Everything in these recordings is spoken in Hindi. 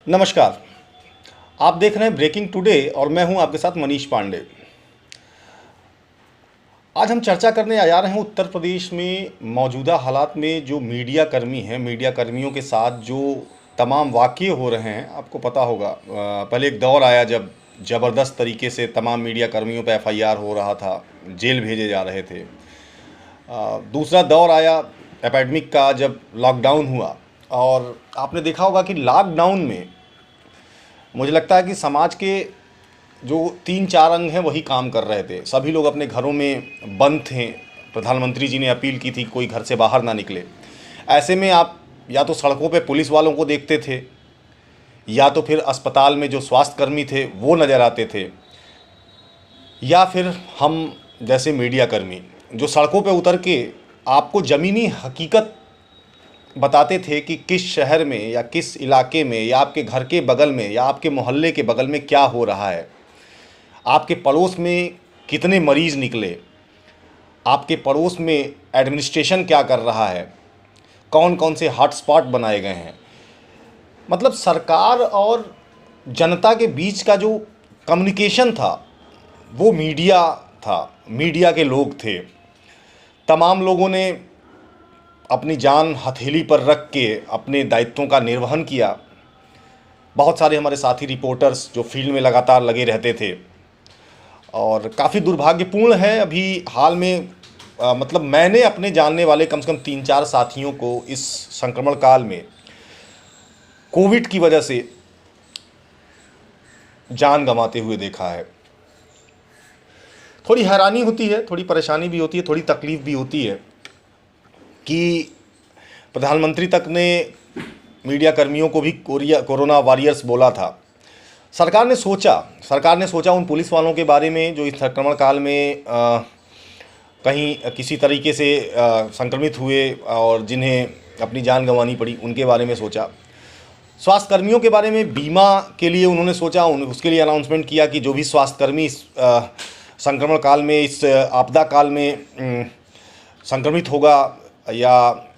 नमस्कार। आप देख रहे हैं ब्रेकिंग टुडे और मैं हूं आपके साथ मनीष पांडे। आज हम चर्चा करने जा रहे हैं उत्तर प्रदेश में मौजूदा हालात में जो मीडिया कर्मी हैं, मीडिया कर्मियों के साथ जो तमाम वाक़ये हो रहे हैं। आपको पता होगा पहले एक दौर आया जब ज़बरदस्त तरीके से तमाम मीडिया कर्मियों पे एफआईआर हो रहा था, जेल भेजे जा रहे थे। दूसरा दौर आया एपेडेमिक का, जब लॉकडाउन हुआ और आपने देखा होगा कि लॉकडाउन में मुझे लगता है कि समाज के जो 3-4 अंग हैं वही काम कर रहे थे। सभी लोग अपने घरों में बंद थे। प्रधानमंत्री जी ने अपील की थी कोई घर से बाहर ना निकले। ऐसे में आप या तो सड़कों पे पुलिस वालों को देखते थे, या तो फिर अस्पताल में जो स्वास्थ्यकर्मी थे वो नज़र आते थे, या फिर हम जैसे मीडिया कर्मी जो सड़कों पे उतर के आपको ज़मीनी हकीकत बताते थे कि किस शहर में या किस इलाके में या आपके घर के बगल में या आपके मोहल्ले के बगल में क्या हो रहा है, आपके पड़ोस में कितने मरीज़ निकले, आपके पड़ोस में एडमिनिस्ट्रेशन क्या कर रहा है, कौन कौन से हॉटस्पॉट बनाए गए हैं। मतलब सरकार और जनता के बीच का जो कम्युनिकेशन था वो मीडिया था, मीडिया के लोग थे। तमाम लोगों ने अपनी जान हथेली पर रख के अपने दायित्वों का निर्वहन किया। बहुत सारे हमारे साथी रिपोर्टर्स जो फील्ड में लगातार लगे रहते थे, और काफ़ी दुर्भाग्यपूर्ण है अभी हाल में मतलब मैंने अपने जानने वाले कम से कम 3-4 साथियों को इस संक्रमण काल में कोविड की वजह से जान गंवाते हुए देखा है। थोड़ी हैरानी होती है, थोड़ी परेशानी भी होती है, थोड़ी तकलीफ़ भी होती है कि प्रधानमंत्री तक ने मीडिया कर्मियों को भी कोरोना वॉरियर्स बोला था। सरकार ने सोचा उन पुलिस वालों के बारे में जो इस संक्रमण काल में कहीं किसी तरीके से संक्रमित हुए और जिन्हें अपनी जान गंवानी पड़ी, उनके बारे में सोचा। स्वास्थ्यकर्मियों के बारे में बीमा के लिए उन्होंने सोचा, उसके लिए अनाउंसमेंट किया कि जो भी स्वास्थ्यकर्मी इस संक्रमण काल में, इस आपदा काल में संक्रमित होगा या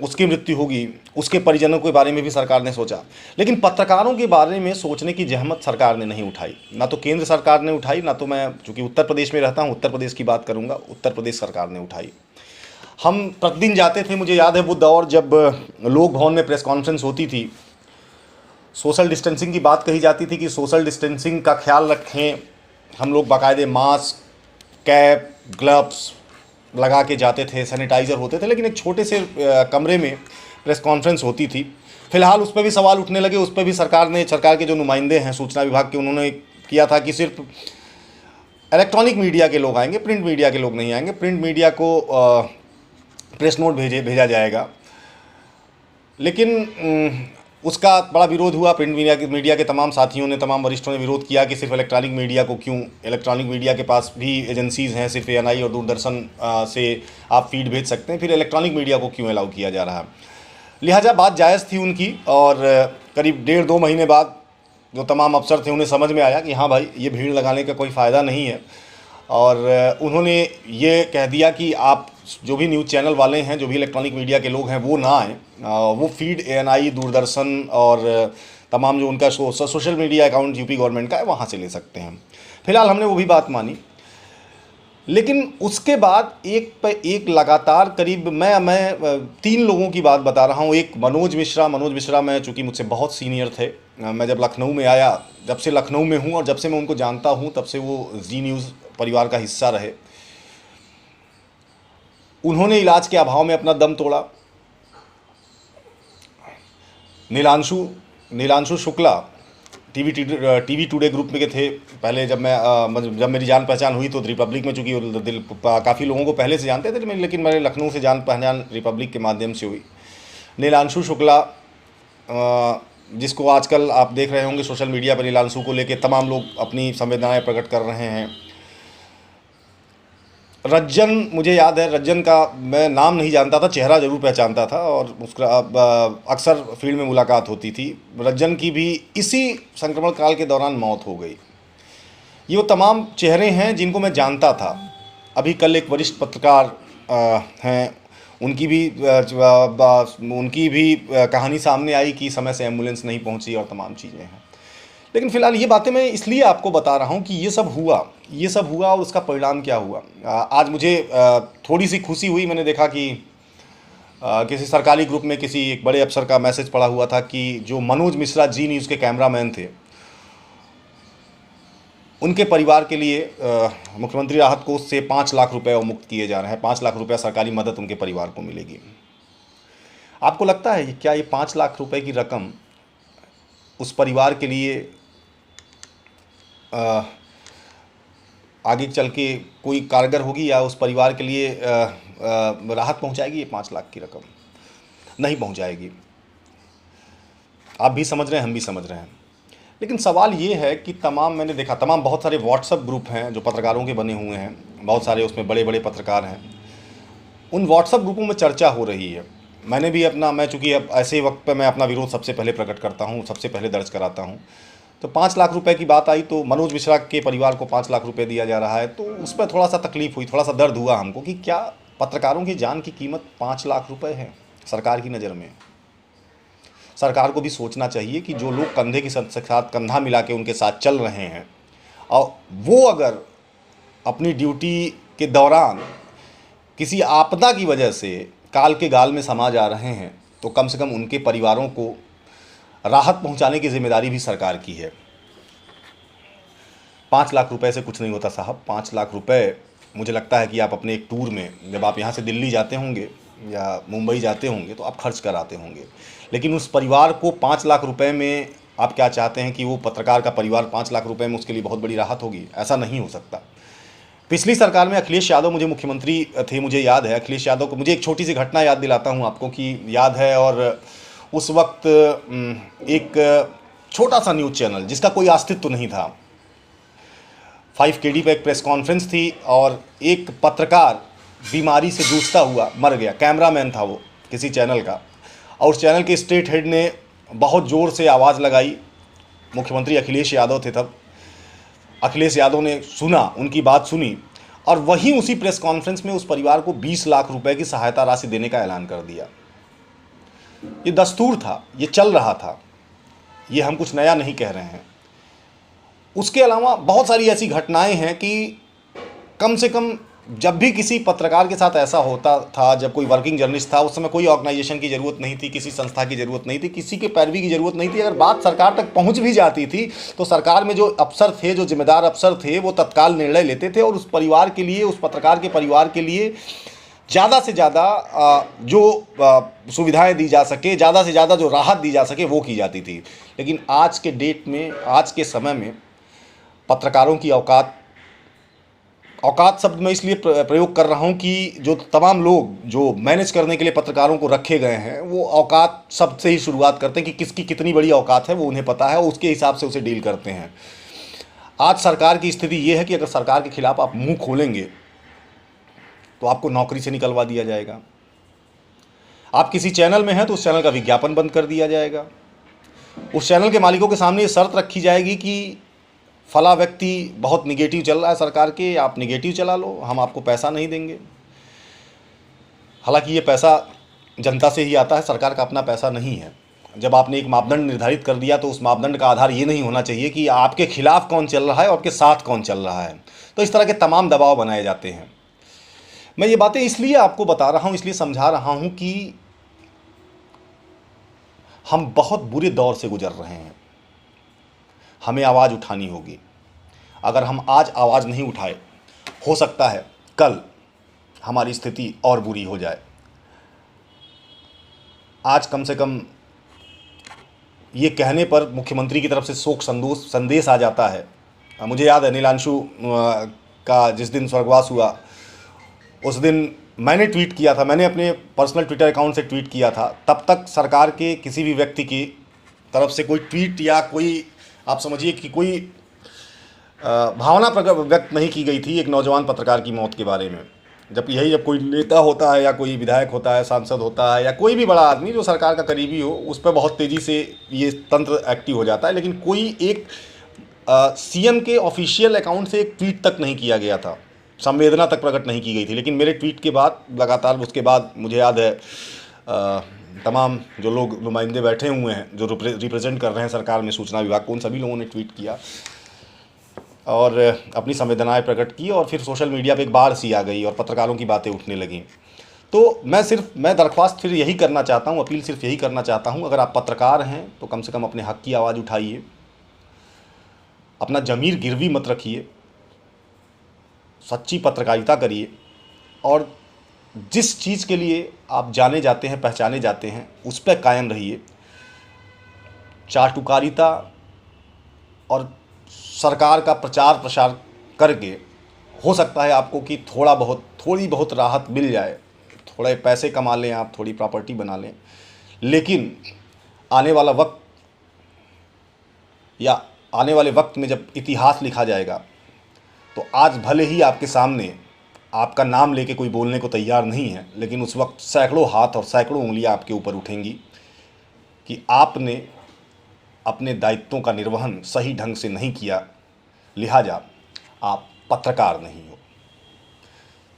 उसकी मृत्यु होगी, उसके परिजनों के बारे में भी सरकार ने सोचा। लेकिन पत्रकारों के बारे में सोचने की जहमत सरकार ने नहीं उठाई। ना तो केंद्र सरकार ने उठाई, ना तो मैं चूँकि उत्तर प्रदेश में रहता हूँ, उत्तर प्रदेश की बात करूँगा, उत्तर प्रदेश सरकार ने उठाई। हम प्रतिदिन जाते थे, मुझे याद है वो दौर जब लोक भवन में प्रेस कॉन्फ्रेंस होती थी, सोशल डिस्टेंसिंग की बात कही जाती थी कि सोशल डिस्टेंसिंग का ख्याल रखें। हम लोग बाकायदे मास्क, कैप, ग्लव्स लगा के जाते थे, सैनिटाइज़र होते थे, लेकिन एक छोटे से कमरे में प्रेस कॉन्फ्रेंस होती थी। फिलहाल उस पर भी सवाल उठने लगे। उस पर भी सरकार के जो नुमाइंदे हैं सूचना विभाग के, उन्होंने किया था कि सिर्फ इलेक्ट्रॉनिक मीडिया के लोग आएंगे, प्रिंट मीडिया के लोग नहीं आएंगे। प्रिंट मीडिया को प्रेस नोट भेजा जाएगा। लेकिन उसका बड़ा विरोध हुआ। प्रिंट मीडिया के तमाम साथियों ने, तमाम वरिष्ठों ने विरोध किया कि सिर्फ इलेक्ट्रॉनिक मीडिया को क्यों, इलेक्ट्रॉनिक मीडिया के पास भी एजेंसीज़ हैं, सिर्फ एएनआई और दूरदर्शन से आप फीड भेज सकते हैं, फिर इलेक्ट्रॉनिक मीडिया को क्यों अलाउ किया जा रहा है। लिहाजा बात जायज़ थी उनकी, और करीब 1.5-2 महीने बाद जो तमाम अफसर थे उन्हें समझ में आया कि हाँ भाई, ये भीड़ लगाने का कोई फ़ायदा नहीं है। और उन्होंने ये कह दिया कि आप जो भी न्यूज़ चैनल वाले हैं, जो भी इलेक्ट्रॉनिक मीडिया के लोग हैं, वो ना आएँ, वो फीड एएनआई, दूरदर्शन और तमाम जो उनका social media account UP government का है वहाँ से ले सकते हैं। फिलहाल हमने वो भी बात मानी। लेकिन उसके बाद एक पे एक लगातार करीब मैं 3 लोगों की बात बता रहा हूँ। एक मनोज मिश्रा, मैं चूँकि मुझसे बहुत सीनियर थे, मैं जब लखनऊ में आया, जब से लखनऊ में हूँ और जब से मैं उनको जानता हूँ तब से वो जी न्यूज़ परिवार का हिस्सा रहे। उन्होंने इलाज के अभाव में अपना दम तोड़ा। Neelanshu Shukla TV today group में के थे पहले। जब मेरी जान पहचान हुई तो रिपब्लिक में, चूँकि काफ़ी लोगों को पहले से जानते थे, लेकिन मैंने लखनऊ से जान पहचान रिपब्लिक के माध्यम से हुई। नीलांशु शुक्ला, जिसको आजकल आप देख रहे होंगे सोशल मीडिया पर, नीलांशु को लेकर तमाम लोग अपनी संवेदनाएं प्रकट कर रहे हैं। रज्जन, मुझे याद है, रज्जन का मैं नाम नहीं जानता था, चेहरा ज़रूर पहचानता था और उसका अक्सर फील्ड में मुलाकात होती थी। रज्जन की भी इसी संक्रमण काल के दौरान मौत हो गई। ये वो तमाम चेहरे हैं जिनको मैं जानता था। अभी कल एक वरिष्ठ पत्रकार हैं, उनकी भी कहानी सामने आई कि समय से एम्बुलेंस नहीं पहुंची और तमाम चीज़ें हैं। लेकिन फ़िलहाल ये बातें मैं इसलिए आपको बता रहा हूँ कि ये सब हुआ और उसका परिणाम क्या हुआ। आज मुझे थोड़ी सी खुशी हुई, मैंने देखा कि किसी सरकारी ग्रुप में किसी एक बड़े अफ़सर का मैसेज पड़ा हुआ था कि जो मनोज मिश्रा जी न्यूज़ के कैमरामैन थे, उनके परिवार के लिए मुख्यमंत्री राहत कोष से 5 लाख रुपए मुक्त किए जा रहे हैं। 5 लाख रुपया सरकारी मदद उनके परिवार को मिलेगी। आपको लगता है क्या ये 5 लाख रुपए की रकम उस परिवार के लिए आगे चल के कोई कारगर होगी, या उस परिवार के लिए राहत पहुंचाएगी? ये 5 लाख की रकम नहीं पहुंचाएगी। आप भी समझ रहे हैं, हम भी समझ रहे हैं। लेकिन सवाल ये है कि मैंने देखा बहुत सारे व्हाट्सएप ग्रुप हैं जो पत्रकारों के बने हुए हैं, बहुत सारे उसमें बड़े बड़े पत्रकार हैं। उन व्हाट्सएप ग्रुपों में चर्चा हो रही है। मैंने भी मैं चूँकि अब ऐसे वक्त पे मैं अपना विरोध सबसे पहले प्रकट करता हूँ, सबसे पहले दर्ज कराता हूँ। तो 5 लाख रुपए की बात आई तो मनोज मिश्रा के परिवार को 5 लाख रुपए दिया जा रहा है, तो उस पर थोड़ा सा तकलीफ़ हुई, थोड़ा सा दर्द हुआ हमको कि क्या पत्रकारों की जान की कीमत 5 लाख रुपए है सरकार की नज़र में? सरकार को भी सोचना चाहिए कि जो लोग कंधे के साथ कंधा मिला के उनके साथ चल रहे हैं, और वो अगर अपनी ड्यूटी के दौरान किसी आपदा की वजह से काल के गाल में समा जा रहे हैं, तो कम से कम उनके परिवारों को राहत पहुंचाने की जिम्मेदारी भी सरकार की है। 5 लाख रुपए से कुछ नहीं होता साहब। 5 लाख रुपए, मुझे लगता है कि आप अपने एक टूर में, जब आप यहाँ से दिल्ली जाते होंगे या मुंबई जाते होंगे, तो आप खर्च कराते होंगे। लेकिन उस परिवार को 5 लाख रुपए में आप क्या चाहते हैं कि वो पत्रकार का परिवार 5 लाख रुपए में उसके लिए बहुत बड़ी राहत होगी? ऐसा नहीं हो सकता। पिछली सरकार में अखिलेश यादव मुझे मुख्यमंत्री थे, मुझे याद है अखिलेश यादव को। मुझे एक छोटी सी घटना याद दिलाता हूँ आपको कि याद है, और उस वक्त एक छोटा सा न्यूज़ चैनल जिसका कोई अस्तित्व नहीं था, 5KD पे एक प्रेस कॉन्फ्रेंस थी और एक पत्रकार बीमारी से जूझता हुआ मर गया। कैमरामैन था वो किसी चैनल का, और उस चैनल के स्टेट हेड ने बहुत ज़ोर से आवाज़ लगाई। मुख्यमंत्री अखिलेश यादव थे तब। अखिलेश यादव ने सुना, उनकी बात सुनी, और वहीं उसी प्रेस कॉन्फ्रेंस में उस परिवार को 20 लाख रुपए की सहायता राशि देने का ऐलान कर दिया। ये दस्तूर था, ये चल रहा था, ये हम कुछ नया नहीं कह रहे हैं। उसके अलावा बहुत सारी ऐसी घटनाएं हैं कि कम से कम जब भी किसी पत्रकार के साथ ऐसा होता था, जब कोई वर्किंग जर्नलिस्ट था, उस समय कोई ऑर्गेनाइजेशन की ज़रूरत नहीं थी, किसी संस्था की ज़रूरत नहीं थी, किसी के पैरवी की ज़रूरत नहीं थी। अगर बात सरकार तक पहुंच भी जाती थी तो सरकार में जो अफसर थे, जो जिम्मेदार अफसर थे, वो तत्काल निर्णय लेते थे और उस परिवार के लिए, उस पत्रकार के परिवार के लिए ज़्यादा से ज़्यादा जो सुविधाएं दी जा सके, ज़्यादा से ज़्यादा जो राहत दी जा सके, वो की जाती थी। लेकिन आज के डेट में, आज के समय में पत्रकारों की औकात शब्द मैं इसलिए प्रयोग कर रहा हूं कि जो तमाम लोग जो मैनेज करने के लिए पत्रकारों को रखे गए हैं, वो औकात शब्द से ही शुरुआत करते हैं कि किसकी कितनी बड़ी औकात है, वो उन्हें पता है और उसके हिसाब से उसे डील करते हैं। आज सरकार की स्थिति ये है कि अगर सरकार के खिलाफ आप मुंह खोलेंगे तो आपको नौकरी से निकलवा दिया जाएगा। आप किसी चैनल में हैं तो उस चैनल का विज्ञापन बंद कर दिया जाएगा। उस चैनल के मालिकों के सामने ये शर्त रखी जाएगी कि फला व्यक्ति बहुत निगेटिव चल रहा है सरकार के, आप निगेटिव चला लो, हम आपको पैसा नहीं देंगे। हालांकि ये पैसा जनता से ही आता है, सरकार का अपना पैसा नहीं है। जब आपने एक मापदंड निर्धारित कर दिया तो उस मापदंड का आधार ये नहीं होना चाहिए कि आपके खिलाफ कौन चल रहा है और आपके साथ कौन चल रहा है। तो इस तरह के तमाम दबाव बनाए जाते हैं। मैं ये बातें इसलिए आपको बता रहा हूँ, इसलिए समझा रहा हूँ कि हम बहुत बुरे दौर से गुजर रहे हैं। हमें आवाज़ उठानी होगी। अगर हम आज आवाज़ नहीं उठाए, हो सकता है कल हमारी स्थिति और बुरी हो जाए। आज कम से कम ये कहने पर मुख्यमंत्री की तरफ से शोक संदेश आ जाता है। मुझे याद है नीलांशु का जिस दिन स्वर्गवास हुआ, उस दिन मैंने ट्वीट किया था, मैंने अपने पर्सनल ट्विटर अकाउंट से ट्वीट किया था। तब तक सरकार के किसी भी व्यक्ति की तरफ से कोई ट्वीट या कोई, आप समझिए कि कोई भावना व्यक्त नहीं की गई थी एक नौजवान पत्रकार की मौत के बारे में। जब कोई नेता होता है या कोई विधायक होता है, सांसद होता है, या कोई भी बड़ा आदमी जो सरकार का करीबी हो, उस पर बहुत तेज़ी से ये तंत्र एक्टिव हो जाता है। लेकिन कोई एक सीएम के ऑफिशियल अकाउंट से एक ट्वीट तक नहीं किया गया था, संवेदना तक प्रकट नहीं की गई थी। लेकिन मेरे ट्वीट के बाद लगातार उसके बाद मुझे याद है तमाम जो लोग नुमाइंदे बैठे हुए हैं, जो रिप्रेजेंट कर रहे हैं सरकार में सूचना विभाग को, उन सभी लोगों ने ट्वीट किया और अपनी संवेदनाएं प्रकट की, और फिर सोशल मीडिया पे एक बाढ़ सी आ गई और पत्रकारों की बातें उठने लगीं। तो मैं दरख्वास्त फिर यही करना चाहता हूँ, अपील सिर्फ यही करना चाहता हूँ, अगर आप पत्रकार हैं तो कम से कम अपने हक़ की आवाज़ उठाइए, अपना ज़मीर गिरवी मत रखिए, सच्ची पत्रकारिता करिए, और जिस चीज़ के लिए आप जाने जाते हैं, पहचाने जाते हैं, उस पर कायम रहिए। चाटुकारिता और सरकार का प्रचार प्रसार करके हो सकता है आपको कि थोड़ी बहुत राहत मिल जाए, थोड़े पैसे कमा लें आप, थोड़ी प्रॉपर्टी बना लें, लेकिन आने वाला वक्त या आने वाले वक्त में जब इतिहास लिखा जाएगा तो आज भले ही आपके सामने आपका नाम लेके कोई बोलने को तैयार नहीं है, लेकिन उस वक्त सैकड़ों हाथ और सैकड़ों उंगलियां आपके ऊपर उठेंगी कि आपने अपने दायित्वों का निर्वहन सही ढंग से नहीं किया, लिहाजा आप पत्रकार नहीं हो।